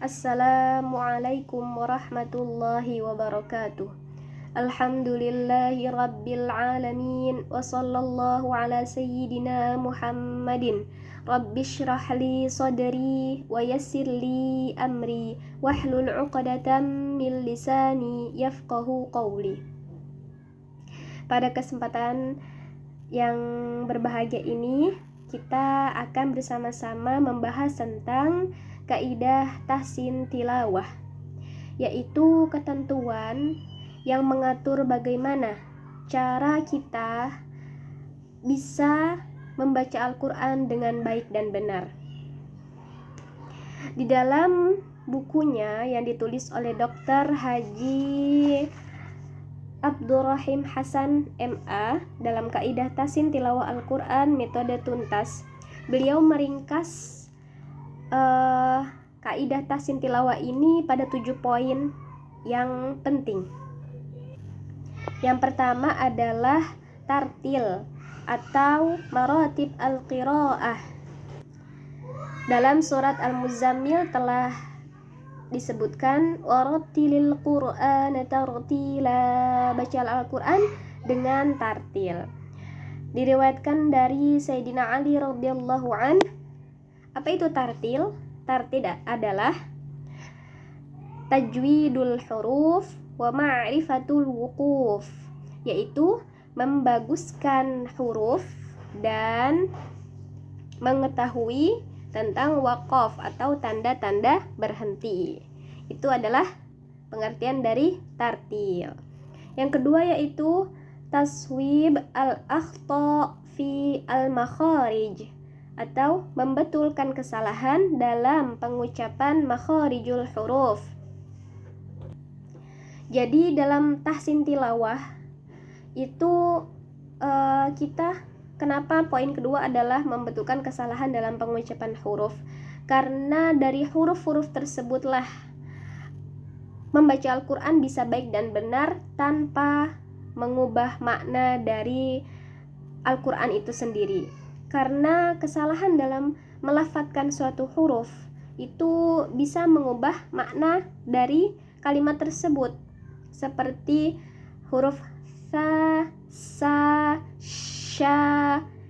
Assalamualaikum warahmatullahi wabarakatuh. Alhamdulillahi rabbil alamin. Wa sallallahu ala sayyidina Muhammadin. Rabbishrah li sadri wa yassir li amri wahlul 'uqdatam min lisani yafqahu qawli. Pada kesempatan yang berbahagia ini, kita akan bersama-sama membahas tentang kaidah tahsin tilawah, yaitu ketentuan yang mengatur bagaimana cara kita bisa membaca Al-Quran dengan baik dan benar. Di dalam bukunya yang ditulis oleh Dr. Haji Abdurrahim Hasan MA dalam kaidah tahsin tilawah Al-Quran metode tuntas, beliau meringkas kaidah tahsin tilawah ini pada 7 poin yang penting. Yang pertama adalah tartil atau maratib al-qiraah. Dalam surat Al-Muzammil telah disebutkan warattilil qur'ana tartila, baca Al-Quran dengan tartil. Diriwayatkan dari Sayyidina Ali radhiyallahu an. Apa itu tartil? Tartil adalah tajwidul huruf wa ma'rifatul wuquf, yaitu membaguskan huruf dan mengetahui tentang waqaf atau tanda-tanda berhenti. Itu adalah pengertian dari tartil. Yang kedua yaitu taswib al-akhta fi al-makharij, atau membetulkan kesalahan dalam pengucapan makharijul huruf. Jadi dalam tahsin tilawah itu kita kenapa poin kedua adalah membetulkan kesalahan dalam pengucapan huruf? Karena dari huruf-huruf tersebutlah membaca Al-Quran bisa baik dan benar tanpa mengubah makna dari Al-Quran itu sendiri. Karena kesalahan dalam melafadzkan suatu huruf itu bisa mengubah makna dari kalimat tersebut. Seperti huruf sa, sa, sya,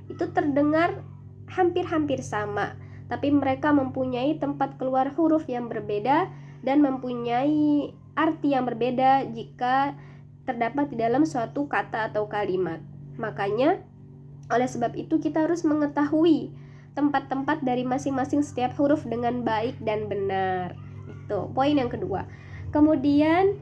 itu terdengar hampir-hampir sama, tapi mereka mempunyai tempat keluar huruf yang berbeda dan mempunyai arti yang berbeda jika terdapat di dalam suatu kata atau kalimat. Makanya oleh sebab itu kita harus mengetahui tempat-tempat dari masing-masing setiap huruf dengan baik dan benar. Itu poin yang kedua. Kemudian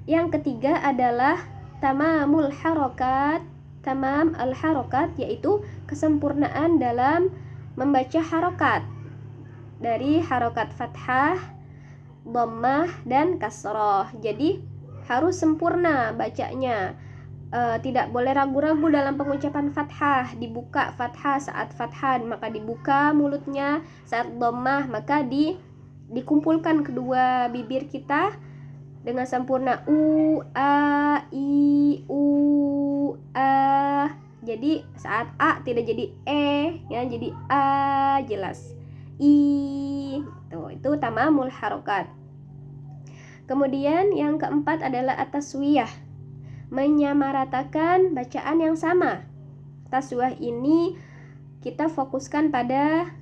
yang ketiga adalah tamamul harokat. Tamam al-harokat yaitu kesempurnaan dalam membaca harokat, dari harokat fathah, dhammah, dan kasroh. Jadi harus sempurna bacanya. Tidak boleh ragu-ragu dalam pengucapan fathah. Dibuka fathah saat fathah maka dibuka mulutnya, saat dhammah maka dikumpulkan kedua bibir kita dengan sempurna. U, a, i, u, a. Jadi saat a tidak jadi e, ya, jadi a jelas. I, itu tamamul harokat. Kemudian yang keempat adalah at-taswiyah, menyamaratakan bacaan yang sama. Taswiyah ini kita fokuskan pada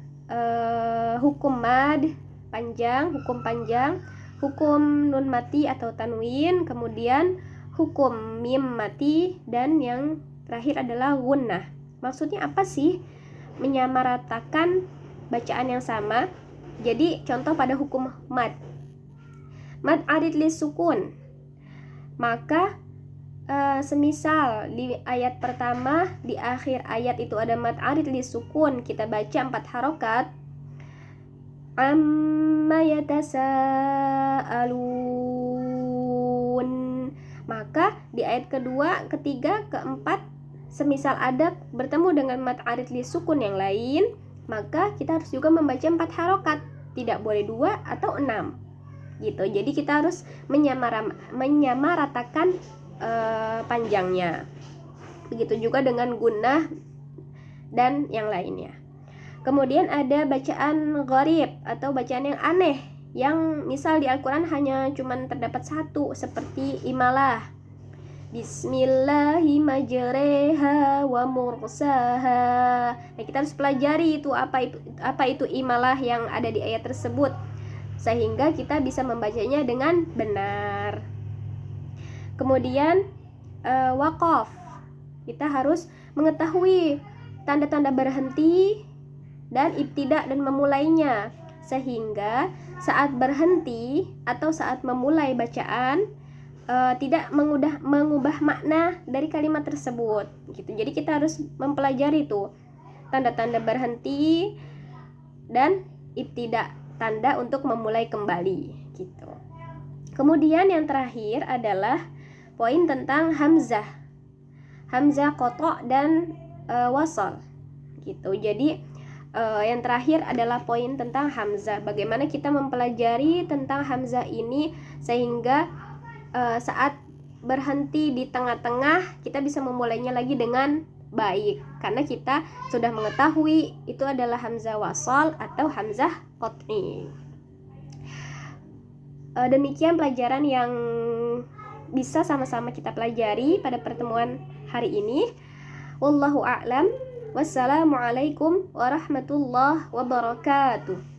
hukum mad panjang, hukum panjang, hukum nun mati atau tanwin, kemudian hukum mim mati, dan yang terakhir adalah gunnah. Maksudnya apa sih menyamaratakan bacaan yang sama? Jadi contoh pada hukum mad. Mad arid li sukun. Maka semisal di ayat pertama di akhir ayat itu ada mad arid li sukun, kita baca 4 harokat. Amma yatasaalun. Maka di ayat kedua, ketiga, keempat, semisal ada bertemu dengan mad arid li sukun yang lain, maka kita harus juga membaca 4 harokat, tidak boleh 2 atau 6 gitu. Jadi kita harus menyamaratakan panjangnya. Begitu juga dengan gunnah dan yang lainnya. Kemudian ada bacaan gharib atau bacaan yang aneh, yang misal di Al-Quran hanya cuman terdapat satu, seperti imalah Bismillahi majreha wa mursaha. Nah, kita harus pelajari itu apa itu imalah yang ada di ayat tersebut sehingga kita bisa membacanya dengan benar. Kemudian waqaf. Kita harus mengetahui tanda-tanda berhenti dan ibtida dan memulainya sehingga saat berhenti atau saat memulai bacaan tidak mengubah makna dari kalimat tersebut gitu. Jadi kita harus mempelajari itu tanda-tanda berhenti dan ibtida, tanda untuk memulai kembali gitu. Kemudian yang terakhir adalah poin tentang hamzah qata' dan wasal gitu. Jadi yang terakhir adalah poin tentang hamzah. Bagaimana kita mempelajari tentang hamzah ini sehingga saat berhenti di tengah-tengah kita bisa memulainya lagi dengan baik karena kita sudah mengetahui itu adalah hamzah wasal atau hamzah qat'i. Demikian pelajaran yang bisa sama-sama kita pelajari pada pertemuan hari ini. Wallahu a'lam. Wassalamualaikum warahmatullahi wabarakatuh.